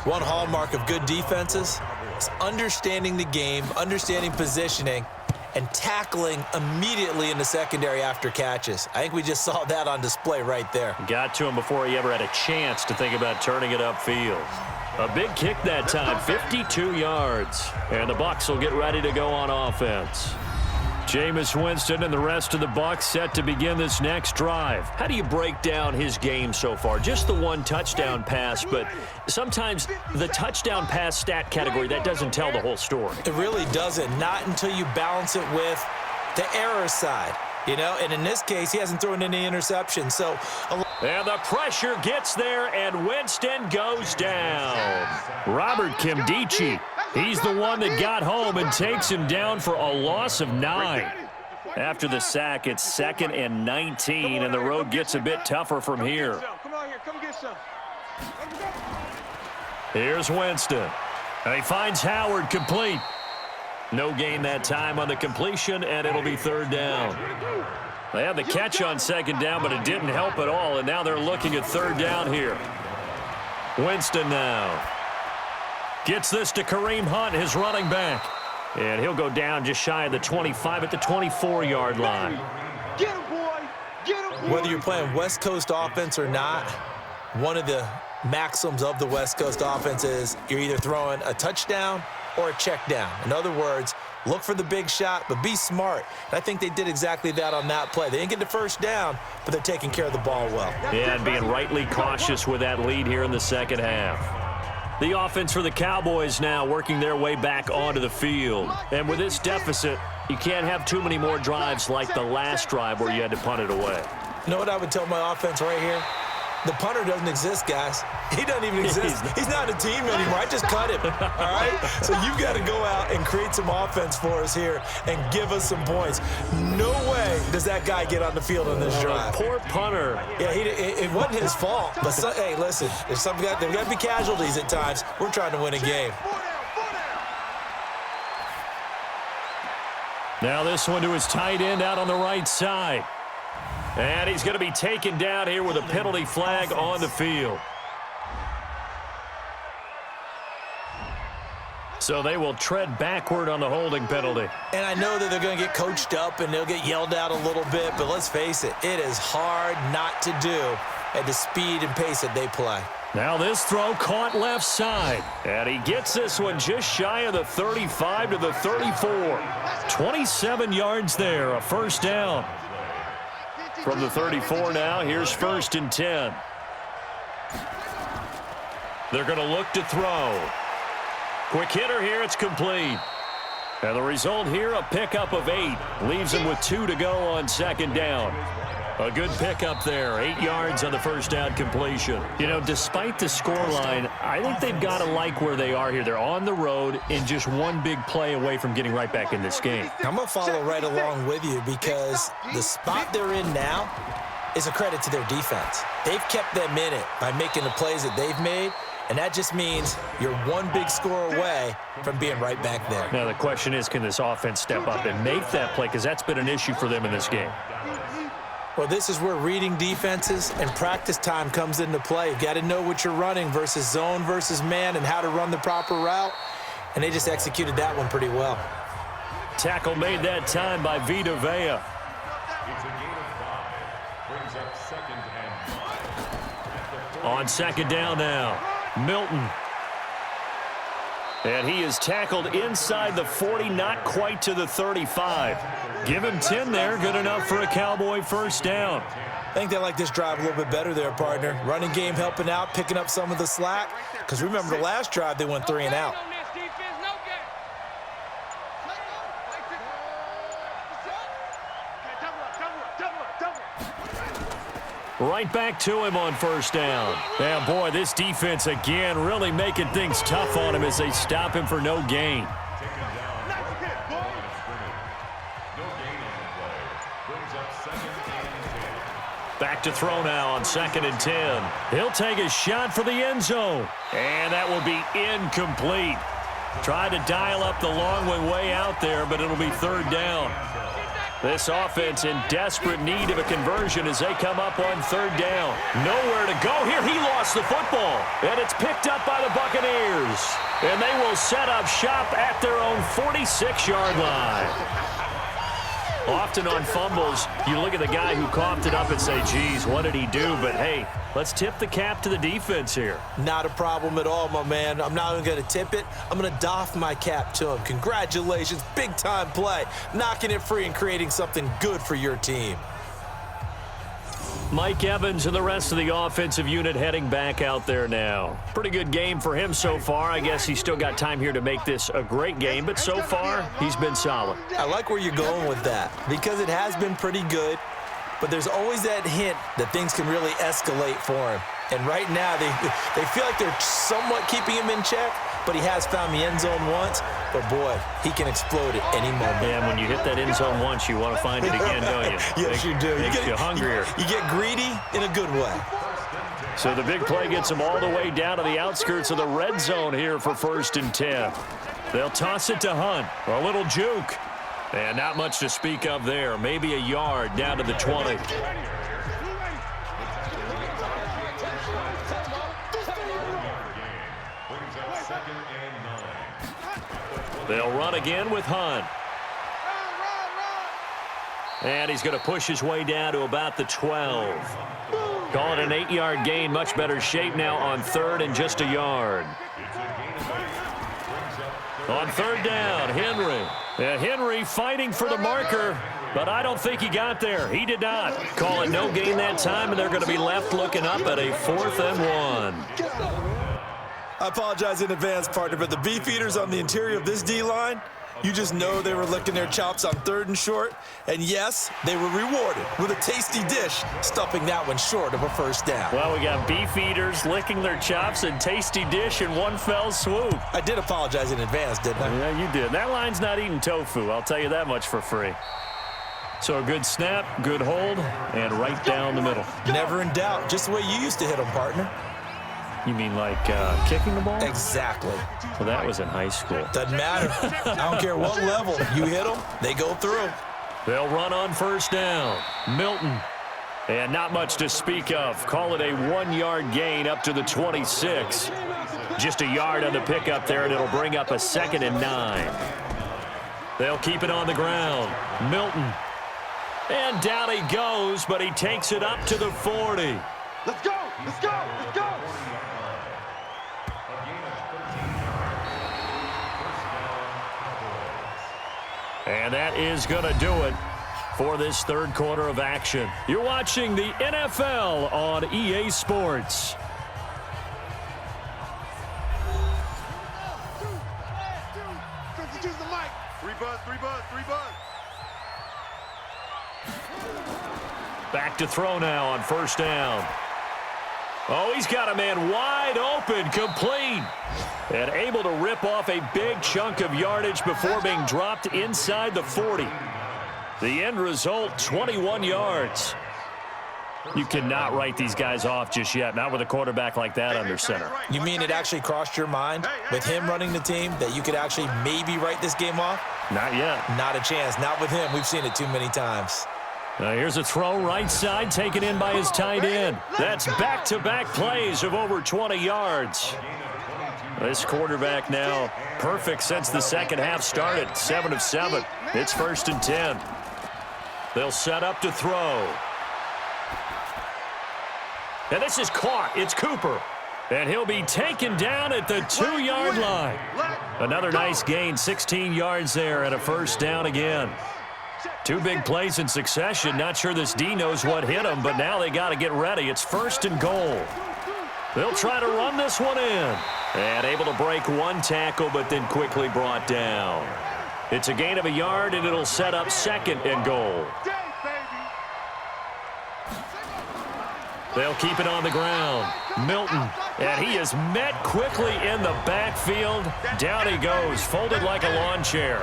One hallmark of good defenses is understanding the game, understanding positioning, and tackling immediately in the secondary after catches. I think we just saw that on display right there. Got to him before he ever had a chance to think about turning it upfield. A big kick that time, 52 yards. And the Bucs will get ready to go on offense. Jameis Winston and the rest of the Bucs set to begin this next drive. How do you break down his game so far? Just the 1 touchdown pass, but sometimes the touchdown pass stat category, that doesn't tell the whole story. It really doesn't, not until you balance it with the error side, you know, and in this case, he hasn't thrown any interceptions. So, and the pressure gets there, and Winston goes down. Robert Kimdichie, he's the one that got home and takes him down for a loss of 9. After the sack, it's 2nd and 19, and the road gets a bit tougher from here. Come on here, come get some. Here's Winston. And he finds Howard complete. No gain that time on the completion, and it'll be 3rd down. They had the catch on second down, but it didn't help at all, and now they're looking at third down here. Winston now gets this to Kareem Hunt, his running back. And he'll go down just shy of the 25 at the 24-yard line. Get him, boy. Get him, boy. Whether you're playing West Coast offense or not, one of the maxims of the West Coast offense is you're either throwing a touchdown or a check down. In other words, look for the big shot, but be smart. And I think they did exactly that on that play. They didn't get the first down, but they're taking care of the ball well. Yeah, and being rightly cautious with that lead here in the second half. The offense for the Cowboys now working their way back onto the field. And with this deficit, you can't have too many more drives like the last drive where you had to punt it away. You know what I would tell my offense right here? The punter doesn't exist, guys. He doesn't even exist. He's not a team anymore. I just cut him, all right? So you've got to go out and create some offense for us here and give us some points. No way does that guy get on the field on this drive. Poor punter. Yeah, it wasn't his fault. But, hey, listen, there's got to be casualties at times. We're trying to win a game. Now this one to his tight end out on the right side. And he's going to be taken down here with a penalty flag on the field. So they will tread backward on the holding penalty. And I know that they're going to get coached up and they'll get yelled out a little bit, but let's face it, it is hard not to do at the speed and pace that they play. Now this throw caught left side. And he gets this one just shy of the 35 to the 34. 27 yards there, a first down. From the 34 now, here's 1st and 10. They're going to look to throw. Quick hitter here, it's complete. And the result here, a pickup of 8. Leaves him with 2 to go on second down. A good pickup there, 8 yards on the first down completion. You know, despite the scoreline, I think they've got to like where they are here. They're on the road and just one big play away from getting right back in this game. I'm going to follow right along with you because the spot they're in now is a credit to their defense. They've kept them in it by making the plays that they've made, and that just means you're one big score away from being right back there. Now the question is, can this offense step up and make that play? Because that's been an issue for them in this game. Well, this is where reading defenses and practice time comes into play. You've got to know what you're running versus zone versus man and how to run the proper route. And they just executed that one pretty well. Tackle made that time by Vita Vea. It's a gain of 5. Brings up 2nd and 5. On second down now, Milton. And he is tackled inside the 40, not quite to the 35. Give him 10 there, good enough for a Cowboy first down. I think they like this drive a little bit better there, partner. Running game helping out, picking up some of the slack. Because remember the last drive, they went 3 and out. Right back to him on first down. And boy, this defense again really making things tough on him as they stop him for no gain. Back to throw now on 2nd and 10. He'll take a shot for the end zone. And that will be incomplete. Tried to dial up the long one way out there, but it'll be 3rd down. This offense in desperate need of a conversion as they come up on 3rd down. Nowhere to go here. He lost the football. And it's picked up by the Buccaneers. And they will set up shop at their own 46-yard line. Often on fumbles, you look at the guy who coughed it up and say, geez, what did he do? But, hey, let's tip the cap to the defense here. Not a problem at all, my man. I'm not even going to tip it. I'm going to doff my cap to him. Congratulations. Big-time play. Knocking it free and creating something good for your team. Mike Evans and the rest of the offensive unit heading back out there now. Pretty good game for him so far. I guess he's still got time here to make this a great game, but so far, he's been solid. I like where you're going with that because it has been pretty good, but there's always that hint that things can really escalate for him. And right now, they feel like they're somewhat keeping him in check, but he has found the end zone once. But, boy, he can explode at any moment. And when you hit that end zone once, you want to find it again, don't you? Yes, you do. Makes you hungrier. You get greedy in a good way. So the big play gets him all the way down to the outskirts of the red zone here for 1st and 10. They'll toss it to Hunt. A little juke. And not much to speak of there. Maybe a yard down to the 20. They'll run again with Hunt. And he's going to push his way down to about the 12. Call it an 8-yard gain. Much better shape now on third and just a yard. On third down, Henry. Henry fighting for the marker, but I don't think he got there. He did not. Call it no gain that time, and they're going to be left looking up at a 4th and 1. I apologize in advance, partner, but the beefeaters on the interior of this D-line, you just know they were licking their chops on 3rd and short. And yes, they were rewarded with a tasty dish, stuffing that one short of a first down. Well, we got beefeaters licking their chops and tasty dish in one fell swoop. I did apologize in advance, didn't I? Yeah, you did. That line's not eating tofu, I'll tell you that much for free. So a good snap, good hold, and right down the middle. Never in doubt. Just the way you used to hit them, partner. You mean like kicking the ball? Exactly. Well, that was in high school. Doesn't matter. I don't care what level. You hit them, they go through. They'll run on first down. Milton. And not much to speak of. Call it a 1-yard gain up to the 26. Just a yard on the pickup there, and it'll bring up a 2nd and 9. They'll keep it on the ground. Milton. And down he goes, but he takes it up to the 40. Let's go! Let's go! Let's go! And that is going to do it for this 3rd quarter of action. You're watching the NFL on EA Sports. Back to throw now on first down. Oh, he's got a man wide open, complete. And able to rip off a big chunk of yardage before being dropped inside the 40. The end result, 21 yards. You cannot write these guys off just yet, not with a quarterback like that under center. You mean it actually crossed your mind with him running the team that you could actually maybe write this game off? Not yet. Not a chance. Not with him. We've seen it too many times. Now here's a throw right side taken in by his tight end. That's back-to-back plays of over 20 yards. This quarterback now perfect since the second half started. 7 of 7. It's 1st and 10. They'll set up to throw. And this is caught. It's Cooper. And he'll be taken down at the 2-yard line. Another nice gain, 16 yards there and a first down again. 2 big plays in succession. Not sure this D knows what hit him, but now they got to get ready. It's 1st and goal. They'll try to run this one in. And able to break 1 tackle, but then quickly brought down. It's a gain of a yard, and it'll set up 2nd and goal. They'll keep it on the ground. Milton, and he is met quickly in the backfield. Down he goes, folded like a lawn chair.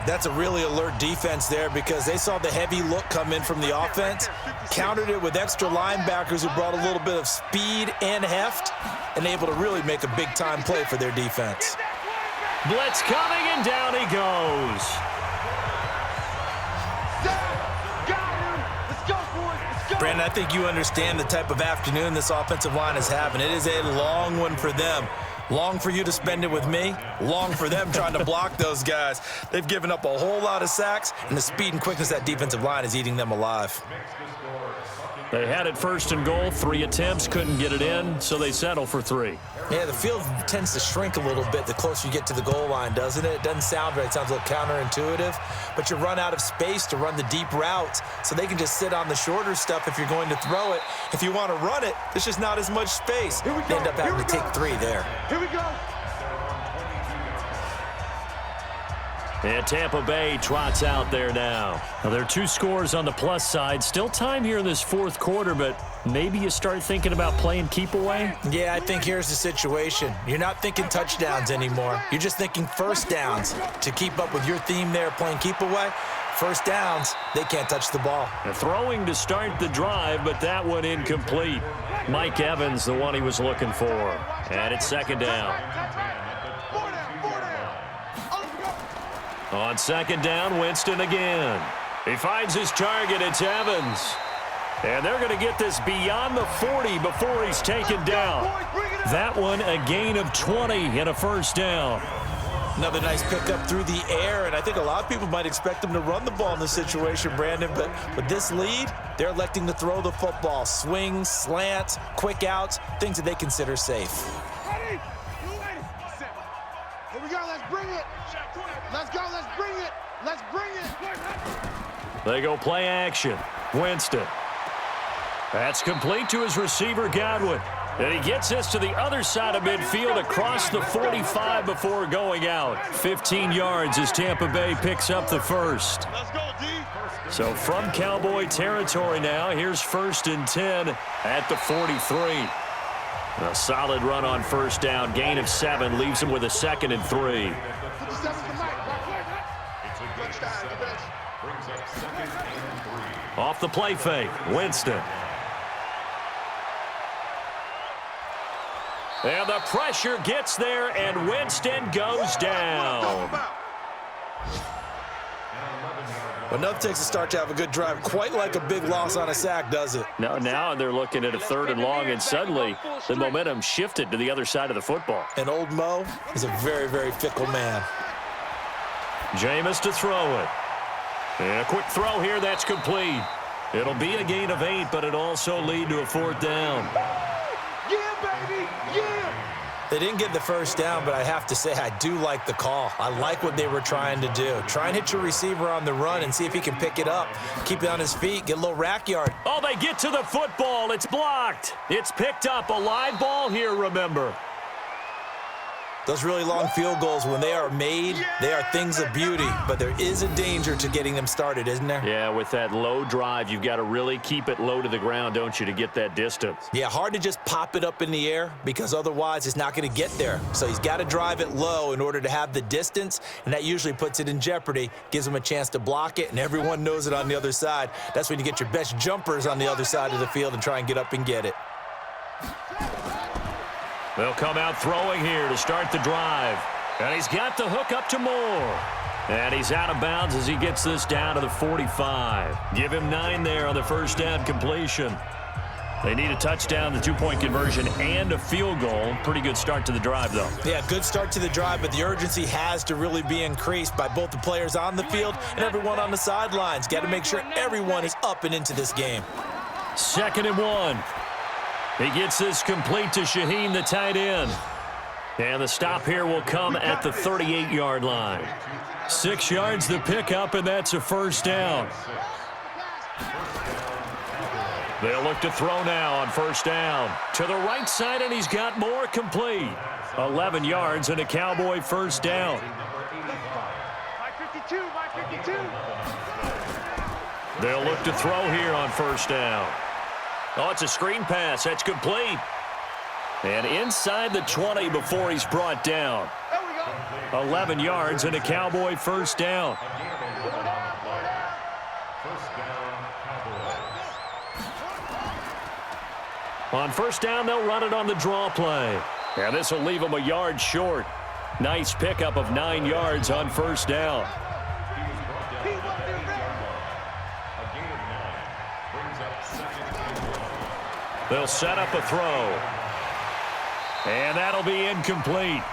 That's a really alert defense there because they saw the heavy look come in from the offense, countered it with extra linebackers who brought a little bit of speed and heft, and able to really make a big-time play for their defense. Blitz coming, and down he goes. Brandon, I think you understand the type of afternoon this offensive line is having. It is a long one for them. Long for you to spend it with me. Long for them trying to block those guys. They've given up a whole lot of sacks, and the speed and quickness of that defensive line is eating them alive. They had it 1st and goal. 3 attempts, couldn't get it in, so they settle for 3. Yeah, the field tends to shrink a little bit the closer you get to the goal line, doesn't it? It doesn't sound right. It sounds a little counterintuitive. But you run out of space to run the deep routes, so they can just sit on the shorter stuff if you're going to throw it. If you want to run it, there's just not as much space. You end up having to take 3 there. Here we go. And Tampa Bay trots out there now. Now, there are 2 scores on the plus side. Still time here in this 4th quarter, but maybe you start thinking about playing keep away? Yeah, I think here's the situation. You're not thinking touchdowns anymore. You're just thinking first downs. To keep up with your theme there, playing keep away, first downs, they can't touch the ball. Throwing to start the drive, but that one incomplete. Mike Evans, the one he was looking for. And it's 2nd down. On second down, Winston again. He finds his target. It's Evans. And they're going to get this beyond the 40 before he's taken down. That one a gain of 20 and a first down. Another nice pickup through the air, and I think a lot of people might expect them to run the ball in this situation, Brandon, but with this lead, they're electing to throw the football. Swings, slants, quick outs, things that they consider safe. Ready? Here we go, let's bring it. Let's go, let's bring it. Let's bring it. They go play action. Winston. That's complete to his receiver, Godwin. And he gets this to the other side of midfield across the 45 before going out. 15 yards as Tampa Bay picks up the first. Let's go, D. So from Cowboy territory now, here's 1st and 10 at the 43. A solid run on first down. Gain of 7 leaves him with a 2nd and 3. Off the play fake, Winston. And the pressure gets there, and Winston goes down. But enough takes a start to have a good drive. Quite like a big loss on a sack, does it? No, now they're looking at a 3rd and long, and suddenly the momentum shifted to the other side of the football. And old Mo is a very, very fickle man. Jameis to throw it. And a quick throw here, that's complete. It'll be a gain of 8, but it also lead to a 4th down. Yeah, baby, yeah. They didn't get the first down, but I have to say I do like the call. I like what they were trying to do. Try and hit your receiver on the run and see if he can pick it up. Keep it on his feet, get a little rack yard. Oh, they get to the football. It's blocked. It's picked up. A live ball here, remember. Those really long field goals, when they are made, they are things of beauty. But there is a danger to getting them started, isn't there? Yeah, with that low drive, you've got to really keep it low to the ground, don't you, to get that distance. Yeah, hard to just pop it up in the air because otherwise it's not going to get there. So he's got to drive it low in order to have the distance, and that usually puts it in jeopardy, gives him a chance to block it, and everyone knows it on the other side. That's when you get your best jumpers on the other side of the field and try and get up and get it. They'll come out throwing here to start the drive. And he's got the hook up to Moore. And he's out of bounds as he gets this down to the 45. Give him 9 there on the first down completion. They need a touchdown, the 2-point conversion, and a field goal. Pretty good start to the drive, though. Yeah, good start to the drive, but the urgency has to really be increased by both the players on the field and everyone on the sidelines. Got to make sure everyone is up and into this game. 2nd and 1. He gets this complete to Shaheen, the tight end. And the stop here will come at the 38-yard line. 6 yards the pickup, and that's a first down. They'll look to throw now on first down. To the right side, and he's got more complete. 11 yards and a Cowboy first down. My 52, my 52. They'll look to throw here on first down. Oh, it's a screen pass. That's complete. And inside the 20 before he's brought down. 11 yards and a Cowboy first down. On first down, they'll run it on the draw play. And this will leave them a yard short. Nice pickup of 9 yards on first down. They'll set up a throw. And that'll be incomplete.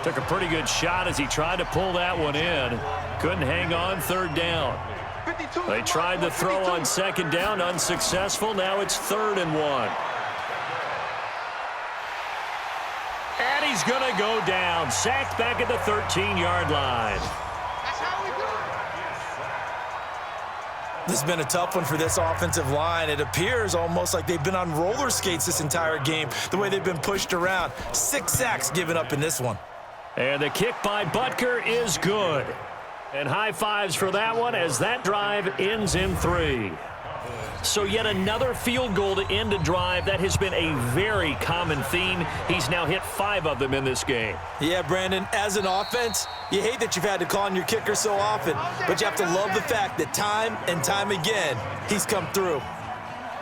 Took a pretty good shot as he tried to pull that one in. Couldn't hang on, 3rd down. They tried the throw on 2nd down, unsuccessful. Now it's 3rd and 1. And he's going to go down. Sacked back at the 13-yard line. This has been a tough one for this offensive line. It appears almost like they've been on roller skates this entire game, the way they've been pushed around. 6 sacks given up in this one. And the kick by Butker is good. And high fives for that one as that drive ends in 3. So yet another field goal to end a drive. That has been a very common theme. He's now hit 5 of them in this game. Yeah, Brandon, as an offense, you hate that you've had to call on your kicker so often, but you have to love the fact that time and time again, he's come through.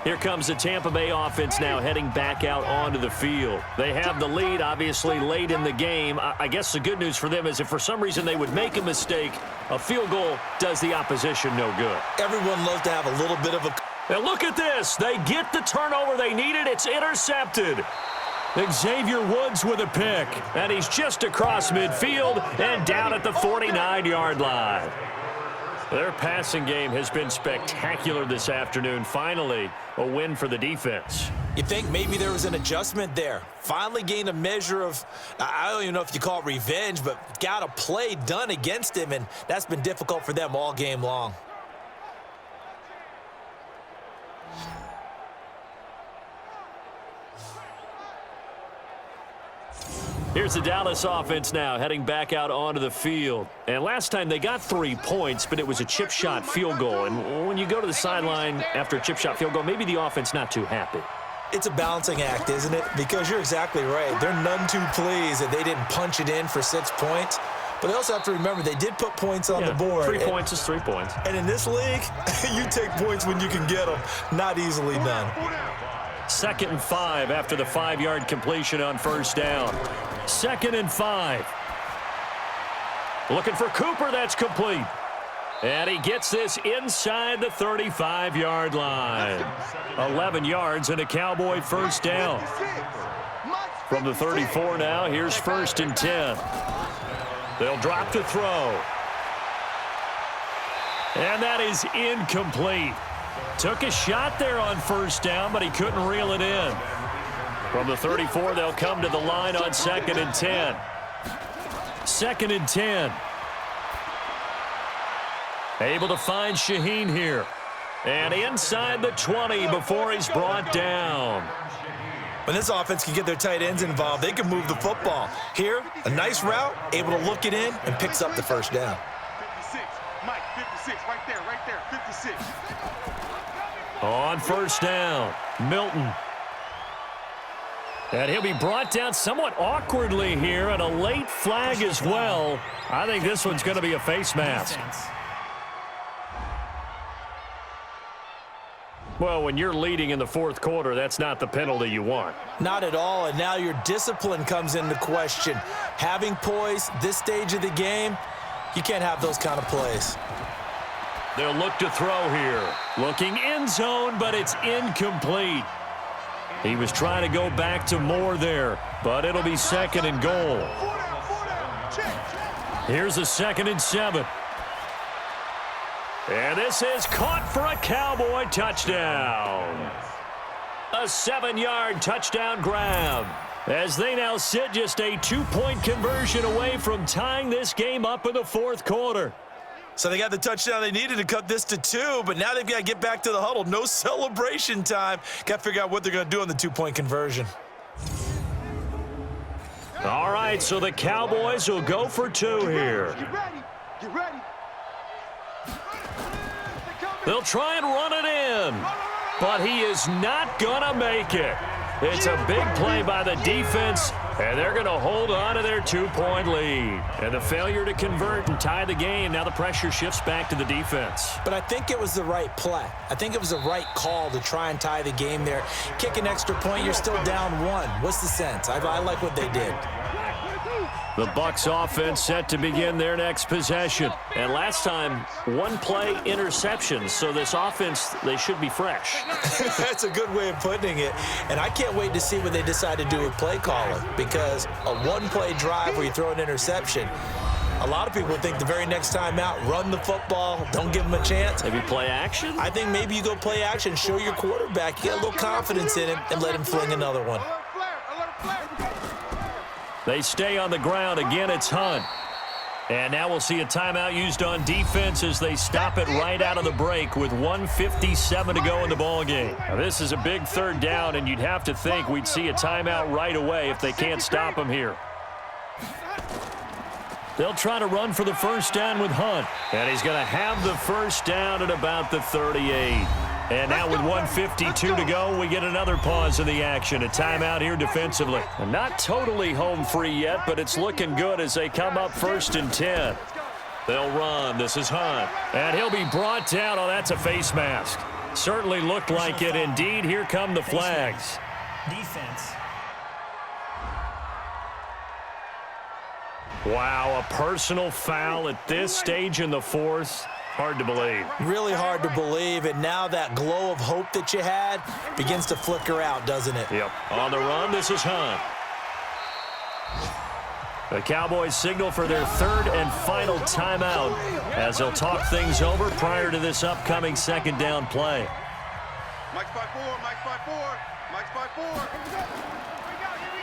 Here comes the Tampa Bay offense now heading back out onto the field. They have the lead, obviously, late in the game. I guess the good news for them is if for some reason they would make a mistake, a field goal does the opposition no good. Everyone loves to have a little bit of a... Now look at this. They get the turnover they needed. It's intercepted. Xavier Woods with a pick. And he's just across midfield and down at the 49-yard line. Their passing game has been spectacular this afternoon. Finally, a win for the defense. You think maybe there was an adjustment there. Finally gained a measure of, I don't even know if you call it revenge, but got a play done against him, and that's been difficult for them all game long. Here's the Dallas offense now heading back out onto the field. And last time they got 3 points, but it was a chip shot field goal. And when you go to the sideline after a chip shot field goal, maybe the offense not too happy. It's a balancing act, isn't it? Because you're exactly right. They're none too pleased that they didn't punch it in for 6 points. But they also have to remember they did put points on the board. 3 points is 3 points. And in this league, you take points when you can get them. Not easily done. 2nd and 5 after the 5-yard completion on first down. 2nd and 5. Looking for Cooper. That's complete. And he gets this inside the 35-yard line. 11 yards and a Cowboy first down. From the 34 now, here's 1st and 10. They'll drop to throw. And that is incomplete. Took a shot there on first down, but he couldn't reel it in. From the 34, they'll come to the line on 2nd and 10. 2nd and 10. Able to find Shaheen here. And inside the 20 before he's brought down. When this offense can get their tight ends involved, they can move the football. Here, a nice route, able to look it in, and picks up the first down. 56, Mike, 56, right there, 56. On first down, Milton. And he'll be brought down somewhat awkwardly here, and a late flag as well. I think this one's going to be a face mask. Well, when you're leading in the 4th quarter, that's not the penalty you want. Not at all, and now your discipline comes into question. Having poise this stage of the game, you can't have those kind of plays. They'll look to throw here. Looking end zone, but it's incomplete. He was trying to go back to Moore there, but it'll be 2nd and goal. Here's a 2nd and 7. And this is caught for a Cowboy touchdown. A 7-yard touchdown grab. As they now sit just a 2-point conversion away from tying this game up in the 4th quarter. So they got the touchdown they needed to cut this to 2, but now they've got to get back to the huddle. No celebration time. Got to figure out what they're going to do on the 2-point conversion. All right, so the Cowboys will go for 2 here. Get ready. Get ready. They'll try and run it in, but he is not going to make it. It's a big play by the defense, and they're going to hold on to their 2-point lead. And the failure to convert and tie the game, now the pressure shifts back to the defense. But I think it was the right play. I think it was the right call to try and tie the game there. Kick an extra point, you're still down 1. What's the sense? I like what they did. The Bucs offense set to begin their next possession. And last time, 1-play interception. So this offense, they should be fresh. That's a good way of putting it. And I can't wait to see what they decide to do with play calling. Because a 1-play drive where you throw an interception, a lot of people think the very next time out, run the football, don't give them a chance. Maybe play action? I think maybe you go play action, show your quarterback, get a little confidence in him, and let him fling another one. They stay on the ground. Again, it's Hunt. And now we'll see a timeout used on defense as they stop it right out of the break with 1:57 to go in the ballgame. Now, this is a big 3rd down, and you'd have to think we'd see a timeout right away if they can't stop him here. They'll try to run for the first down with Hunt. And he's going to have the first down at about the 38. And now with 1:52 to go, we get another pause in the action. A timeout here defensively. Not totally home free yet, but it's looking good as they come up 1st and 10. They'll run. This is Hunt. And he'll be brought down. Oh, that's a face mask. Certainly looked like it. Indeed, here come the flags. Defense. Wow, a personal foul at this stage in the fourth. Hard to believe. Really hard to believe, and now that glow of hope that you had begins to flicker out, doesn't it? Yep. On the run, this is Hunt. The Cowboys signal for their third and final timeout as they'll talk things over prior to this upcoming second down play. Mike's 5-4, Mike's 5-4, Mike's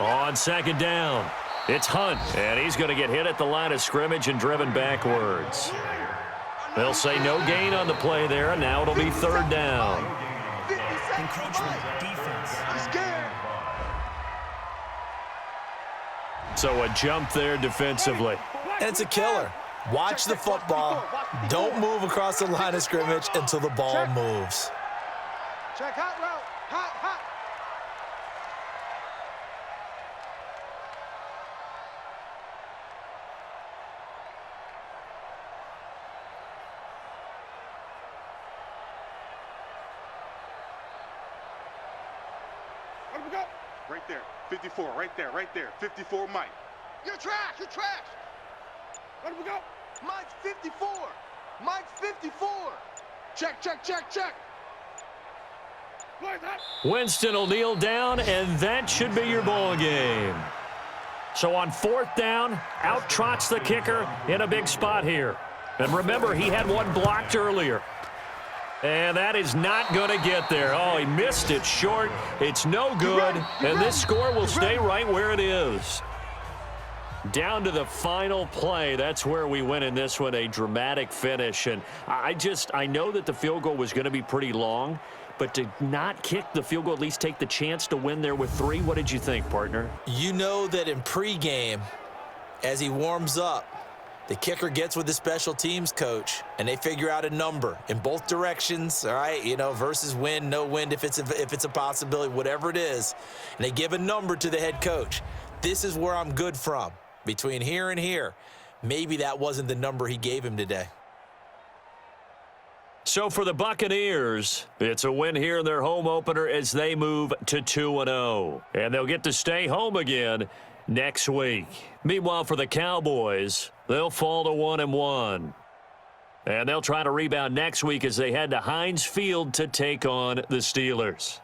5-4. On second down, it's Hunt, and he's going to get hit at the line of scrimmage and driven backwards. They'll say no gain on the play there, and now it'll be third down. Encroachment. Defense. I'm scared. So a jump there defensively. And it's a killer. Watch the football. Don't move across the line of scrimmage until the ball moves. Check hot route. Hot, hot. Where do we go? Right there. 54, right there, right there. 54, Mike. You're trash, you're trash. Where do we go? Mike's 54. Mike's 54. Check, check, check, check. Where's that? Winston will kneel down, and that should be your ball game. So on fourth down, out trots the kicker in a big spot here. And remember, he had one blocked earlier. And that is not going to get there. Oh, he missed it short. It's no good. And this score will stay right where it is. Down to the final play. That's where we win in this one, a dramatic finish. And I know that the field goal was going to be pretty long, but to not kick the field goal, at least take the chance to win there with 3, what did you think, partner? You know that in pregame, as he warms up, the kicker gets with the special teams coach, and they figure out a number in both directions, all right, versus win, no win, if it's a possibility, whatever it is, and they give a number to the head coach. This is where I'm good from. Between here and here, maybe that wasn't the number he gave him today. So for the Buccaneers, it's a win here in their home opener as they move to 2-0. And they'll get to stay home again next week. Meanwhile, for the Cowboys, they'll fall to 1-1. And they'll try to rebound next week as they head to Heinz Field to take on the Steelers.